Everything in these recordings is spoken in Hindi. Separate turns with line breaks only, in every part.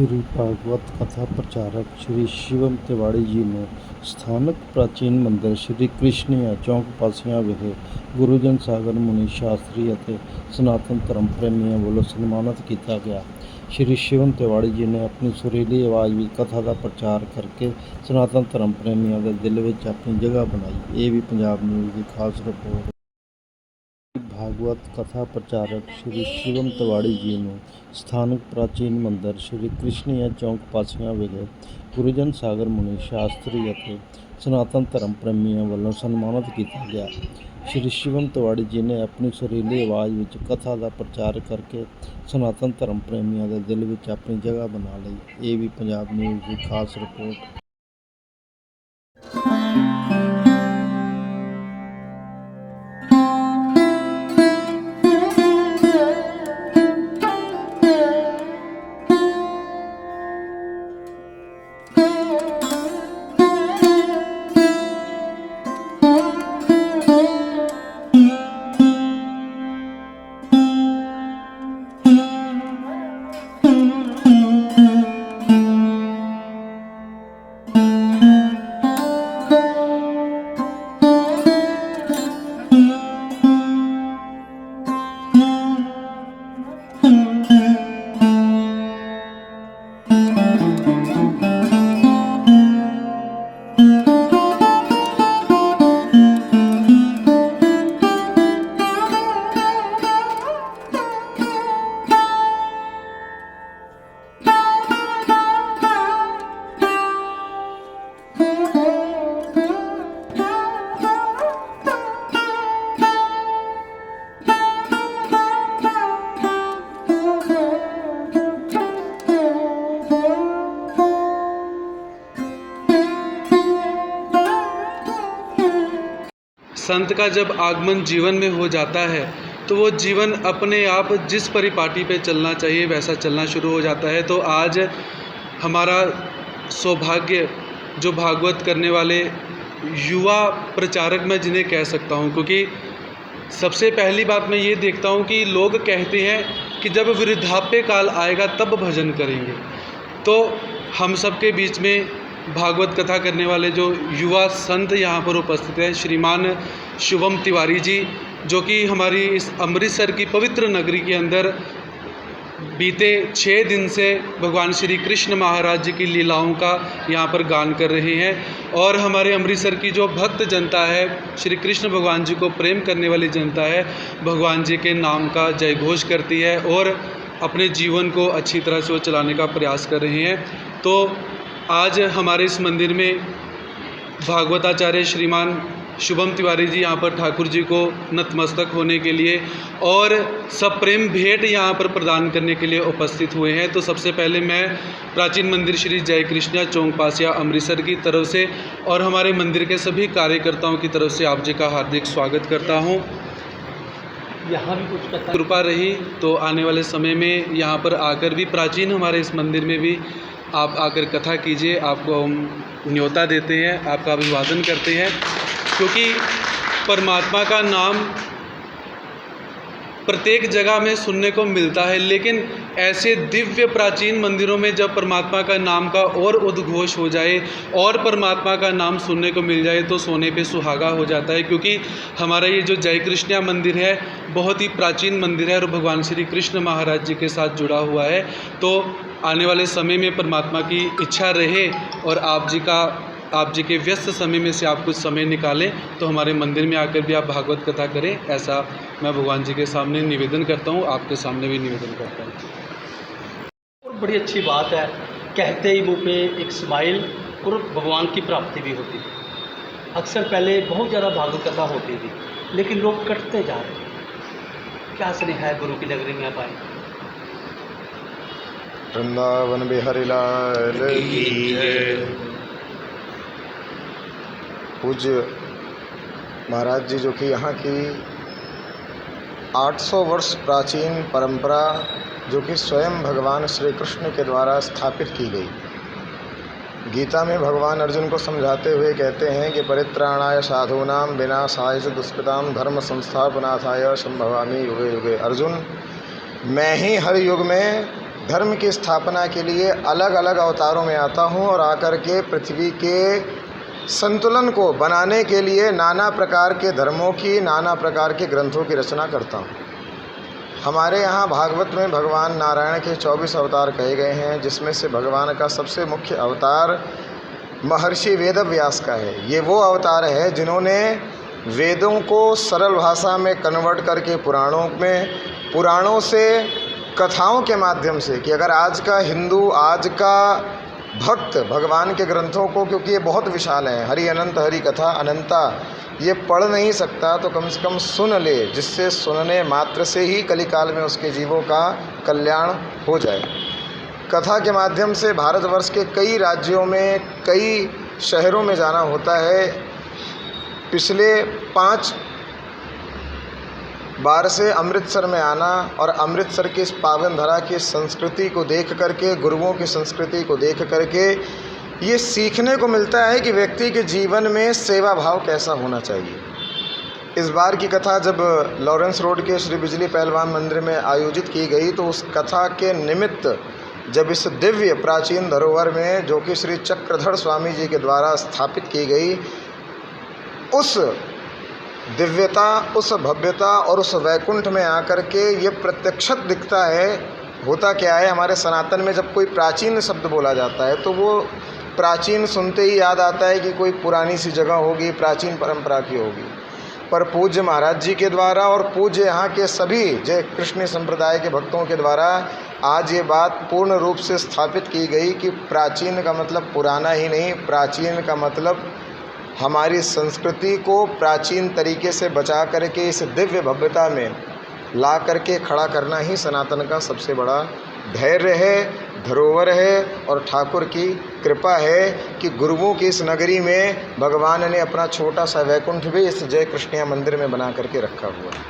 श्री भागवत कथा प्रचारक श्री शिवम तिवाड़ी जी ने स्थानक प्राचीन मंदिर श्री कृष्णिया चौंक पासियां विखे गुरुजन सागर मुनि शास्त्री ਅਤੇ सनातन धर्म ਪ੍ਰੇਮੀਆਂ ਵੱਲੋਂ ਸਨਮਾਨਿਤ ਕੀਤਾ ਗਿਆ। श्री शिवम तिवाड़ी जी ने अपनी सुरीली आवाज़ ਵਿੱਚ कथा का प्रचार करके सनातन धर्म ਪ੍ਰੇਮੀਆਂ ਦੇ दिल ਵਿੱਚ अपनी जगह बनाई। ਇਹ भी पंजाब न्यूज़ की खास रिपोर्ट। भागवत कथा प्रचारक श्री शिवम तिवाड़ी जी ने स्थानक प्राचीन मंदिर श्री कृष्णिया चौंक पासियां विखे गुरुजन सागर मुनि शास्त्री ਅਤੇ सनातन धर्म ਪ੍ਰੇਮੀਆਂ ਵੱਲੋਂ ਸਨਮਾਨਿਤ ਕੀਤਾ ਗਿਆ। श्री शिवम तिवाड़ी जी ने अपनी सुरीली आवाज़ ਵਿੱਚ कथा का प्रचार करके सनातन धर्म ਪ੍ਰੇਮੀਆਂ ਦੇ दिल ਵਿੱਚ अपनी जगह बना ਲਈ। ਇਹ भी पंजाब न्यूज़ की खास रिपोर्ट।
संत का जब आगमन जीवन में हो जाता है तो वो जीवन अपने आप जिस परिपाटी पे चलना चाहिए वैसा चलना शुरू हो जाता है। तो आज हमारा सौभाग्य जो भागवत करने वाले युवा प्रचारक मैं जिन्हें कह सकता हूँ, क्योंकि सबसे पहली बात मैं ये देखता हूँ कि लोग कहते हैं कि जब वृद्धाप्य काल आएगा तब भजन करेंगे। तो हम सब के बीच में भागवत कथा करने वाले जो युवा संत यहाँ पर उपस्थित हैं, श्रीमान शिवम तिवारी जी, जो कि हमारी इस अमृतसर की पवित्र नगरी के अंदर बीते 6 दिन से भगवान श्री कृष्ण महाराज जी की लीलाओं का यहाँ पर गान कर रहे हैं। और हमारे अमृतसर की जो भक्त जनता है, श्री कृष्ण भगवान जी को प्रेम करने वाली जनता है, भगवान जी के नाम का जय घोष करती है और अपने जीवन को अच्छी तरह से वो चलाने का प्रयास कर रहे हैं। तो आज हमारे इस मंदिर में भागवताचार्य श्रीमान शुभम तिवारी जी यहाँ पर ठाकुर जी को नतमस्तक होने के लिए और सब प्रेम भेंट यहाँ पर प्रदान करने के लिए उपस्थित हुए हैं। तो सबसे पहले मैं प्राचीन मंदिर श्री जय कृष्णा चौंक पासिया अमृतसर की तरफ से और हमारे मंदिर के सभी कार्यकर्ताओं की तरफ से आप जी का हार्दिक स्वागत करता हूँ। यहाँ भी कुछ कृपा रही तो आने वाले समय में यहाँ पर आकर भी प्राचीन हमारे इस मंदिर में भी आप आकर कथा कीजिए। आपको हम न्योता देते हैं, आपका अभिवादन करते हैं, क्योंकि परमात्मा का नाम प्रत्येक जगह में सुनने को मिलता है, लेकिन ऐसे दिव्य प्राचीन मंदिरों में जब परमात्मा का नाम का और उद्घोष हो जाए और परमात्मा का नाम सुनने को मिल जाए तो सोने पे सुहागा हो जाता है। क्योंकि हमारा ये जो जय कृष्णा मंदिर है बहुत ही प्राचीन मंदिर है और भगवान श्री कृष्ण महाराज जी के साथ जुड़ा हुआ है। तो आने वाले समय में परमात्मा की इच्छा रहे और आप जी के व्यस्त समय में से आप कुछ समय निकालें तो हमारे मंदिर में आकर भी आप भागवत कथा करें, ऐसा मैं भगवान जी के सामने निवेदन करता हूँ, आपके सामने भी निवेदन करता हूँ।
और बड़ी अच्छी बात है, कहते ही मुँह पे एक स्माइल और भगवान की प्राप्ति भी होती है। अक्सर पहले बहुत ज़्यादा भागवत कथा होती थी लेकिन लोग कटते जा रहे हैं। क्या स्नेह है गुरु की नगरी में आप आए।
वृंदावन बिहारी लाल की जय। पूज्य महाराज जी जो कि यहाँ की 800 वर्ष प्राचीन परंपरा जो कि स्वयं भगवान श्री कृष्ण के द्वारा स्थापित की गई। गीता में भगवान अर्जुन को समझाते हुए कहते हैं कि परित्राणाय साधूनां विनाशाय च दुष्कृतां धर्म संस्थापनार्थाय संभवामि युगे युगे। अर्जुन, मैं ही हर युग में धर्म की स्थापना के लिए अलग अलग अवतारों में आता हूँ और आकर के पृथ्वी के संतुलन को बनाने के लिए नाना प्रकार के धर्मों की, नाना प्रकार के ग्रंथों की रचना करता हूँ। हमारे यहाँ भागवत में भगवान नारायण के 24 अवतार कहे गए हैं, जिसमें से भगवान का सबसे मुख्य अवतार महर्षि वेदव्यास का है। ये वो अवतार है जिन्होंने वेदों को सरल भाषा में कन्वर्ट करके पुराणों से कथाओं के माध्यम से, कि अगर आज का हिंदू, आज का भक्त भगवान के ग्रंथों को, क्योंकि ये बहुत विशाल है, हरि अनंत हरि कथा अनंता, ये पढ़ नहीं सकता तो कम से कम सुन ले, जिससे सुनने मात्र से ही कलिकाल में उसके जीवों का कल्याण हो जाए। कथा के माध्यम से भारतवर्ष के कई राज्यों में, कई शहरों में जाना होता है। पिछले 5 बार से अमृतसर में आना और अमृतसर की इस पावन धरा की संस्कृति को देख करके, गुरुओं की संस्कृति को देख करके ये सीखने को मिलता है कि व्यक्ति के जीवन में सेवा भाव कैसा होना चाहिए। इस बार की कथा जब लॉरेंस रोड के श्री बिजली पहलवान मंदिर में आयोजित की गई, तो उस कथा के निमित्त जब इस दिव्य प्राचीन धरोहर में, जो कि श्री चक्रधर स्वामी जी के द्वारा स्थापित की गई, उस दिव्यता, उस भव्यता और उस वैकुंठ में आकर के ये प्रत्यक्षत दिखता है। होता क्या है, हमारे सनातन में जब कोई प्राचीन शब्द बोला जाता है तो वो प्राचीन सुनते ही याद आता है कि कोई पुरानी सी जगह होगी, प्राचीन परंपरा की होगी। पर पूज्य महाराज जी के द्वारा और पूज्य यहाँ के सभी जय कृष्ण संप्रदाय के भक्तों के द्वारा आज ये बात पूर्ण रूप से स्थापित की गई कि प्राचीन का मतलब पुराना ही नहीं, प्राचीन का मतलब हमारी संस्कृति को प्राचीन तरीके से बचा करके इस दिव्य भव्यता में ला करके खड़ा करना ही सनातन का सबसे बड़ा धैर्य है, धरोहर है। और ठाकुर की कृपा है कि गुरुओं की इस नगरी में भगवान ने अपना छोटा सा वैकुंठ भी इस जय कृष्णिया मंदिर में बना करके रखा हुआ है।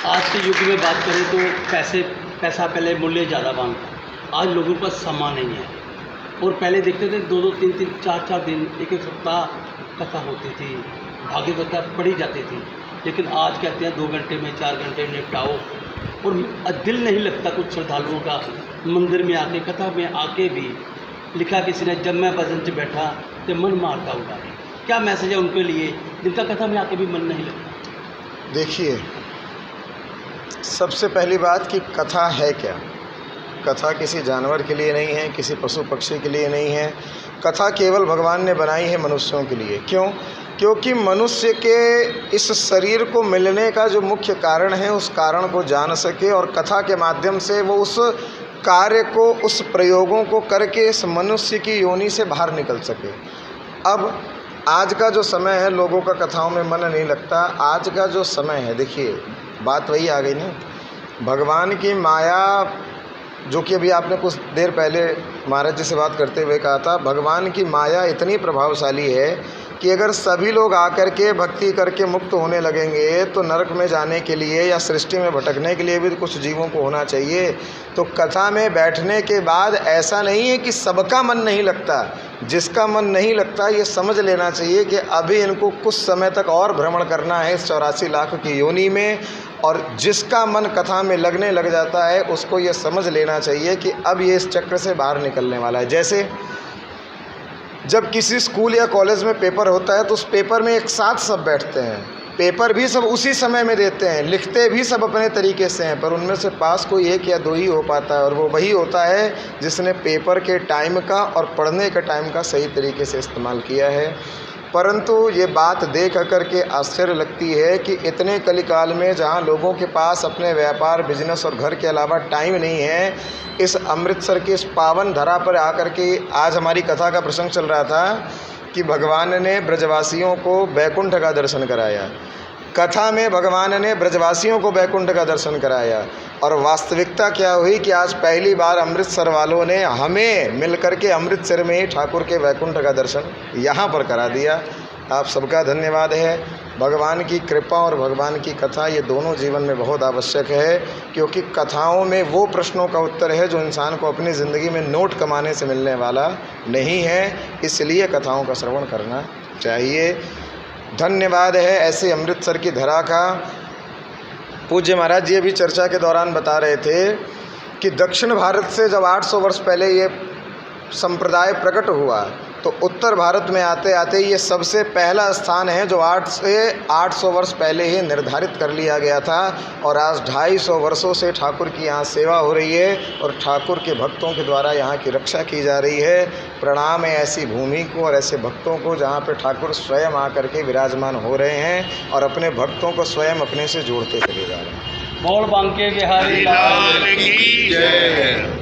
आज के युग में बात करें तो पैसा पहले मूल्य ज़्यादा मांगता, आज लोगों के पास समय नहीं है। और पहले देखते थे 2-2, 3-3, 4-4 दिन, एक सप्ताह कथा होती थी, भाग्य कथा पढ़ी जाती थी। लेकिन आज कहते हैं 2 घंटे में, 4 घंटे में निपटाओ। और दिल नहीं लगता कुछ श्रद्धालुओं का मंदिर में आके, कथा में आके भी। लिखा किसी ने, जब मैं भजन से बैठा तो मन मारता हुआ। क्या मैसेज है उनके लिए जिनका कथा में आके भी मन नहीं लगता?
देखिए, सबसे पहली बात कि कथा है क्या। कथा किसी जानवर के लिए नहीं है, किसी पशु पक्षी के लिए नहीं है। कथा केवल भगवान ने बनाई है मनुष्यों के लिए। क्यों? क्योंकि मनुष्य के इस शरीर को मिलने का जो मुख्य कारण है, उस कारण को जान सके और कथा के माध्यम से वो उस कार्य को, उस प्रयोगों को करके इस मनुष्य की योनि से बाहर निकल सके। अब आज का जो समय है, लोगों का कथाओं में मन नहीं लगता। आज का जो समय है, देखिए बात वही आ गई ना, भगवान की माया, जो कि अभी आपने कुछ देर पहले महाराज जी से बात करते हुए कहा था, भगवान की माया इतनी प्रभावशाली है कि अगर सभी लोग आकर के भक्ति करके मुक्त होने लगेंगे तो नरक में जाने के लिए या सृष्टि में भटकने के लिए भी कुछ जीवों को होना चाहिए। तो कथा में बैठने के बाद ऐसा नहीं है कि सबका मन नहीं लगता। जिसका मन नहीं लगता ये समझ लेना चाहिए कि अभी इनको कुछ समय तक और भ्रमण करना है इस 84 लाख की योनि में। और जिसका मन कथा में लगने लग जाता है उसको ये समझ लेना चाहिए कि अब ये इस चक्र से बाहर निकलने वाला है। जैसे जब किसी स्कूल या कॉलेज में पेपर होता है तो उस पेपर में एक साथ सब बैठते हैं, पेपर भी सब उसी समय में देते हैं, लिखते भी सब अपने तरीके से हैं, पर उनमें से पास कोई 1 या 2 ही हो पाता है। और वो वही होता है जिसने पेपर के टाइम का और पढ़ने के टाइम का सही तरीके से इस्तेमाल किया है। परंतु ये बात देख करके आश्चर्य लगती है कि इतने कलिकाल में जहाँ लोगों के पास अपने व्यापार, बिजनेस और घर के अलावा टाइम नहीं है, इस अमृतसर की इस पावन धरा पर आकर के आज हमारी कथा का प्रसंग चल रहा था कि भगवान ने ब्रजवासियों को वैकुंठ का दर्शन कराया। कथा में भगवान ने ब्रजवासियों को वैकुंठ का दर्शन कराया। और वास्तविकता क्या हुई कि आज पहली बार अमृतसर वालों ने हमें मिलकर के अमृतसर में ही ठाकुर के वैकुंठ का दर्शन यहाँ पर करा दिया। आप सबका धन्यवाद है। भगवान की कृपा और भगवान की कथा ये दोनों जीवन में बहुत आवश्यक है, क्योंकि कथाओं में वो प्रश्नों का उत्तर है जो इंसान को अपनी ज़िंदगी में नोट कमाने से मिलने वाला नहीं है। इसलिए कथाओं का श्रवण करना चाहिए। धन्यवाद है ऐसे अमृतसर की धरा का। पूज्य महाराज जी अभी चर्चा के दौरान बता रहे थे कि दक्षिण भारत से जब 800 वर्ष पहले ये संप्रदाय प्रकट हुआ तो उत्तर भारत में आते आते ये सबसे पहला स्थान है जो 800 वर्ष पहले ही निर्धारित कर लिया गया था। और आज 250 वर्षों से ठाकुर की यहाँ सेवा हो रही है और ठाकुर के भक्तों के द्वारा यहाँ की रक्षा की जा रही है। प्रणाम है ऐसी भूमि को और ऐसे भक्तों को जहाँ पे ठाकुर स्वयं आकर के विराजमान हो रहे हैं और अपने भक्तों को स्वयं अपने से जोड़ते चले जा रहे हैं।
बोल बांके बिहारी लाल की जय।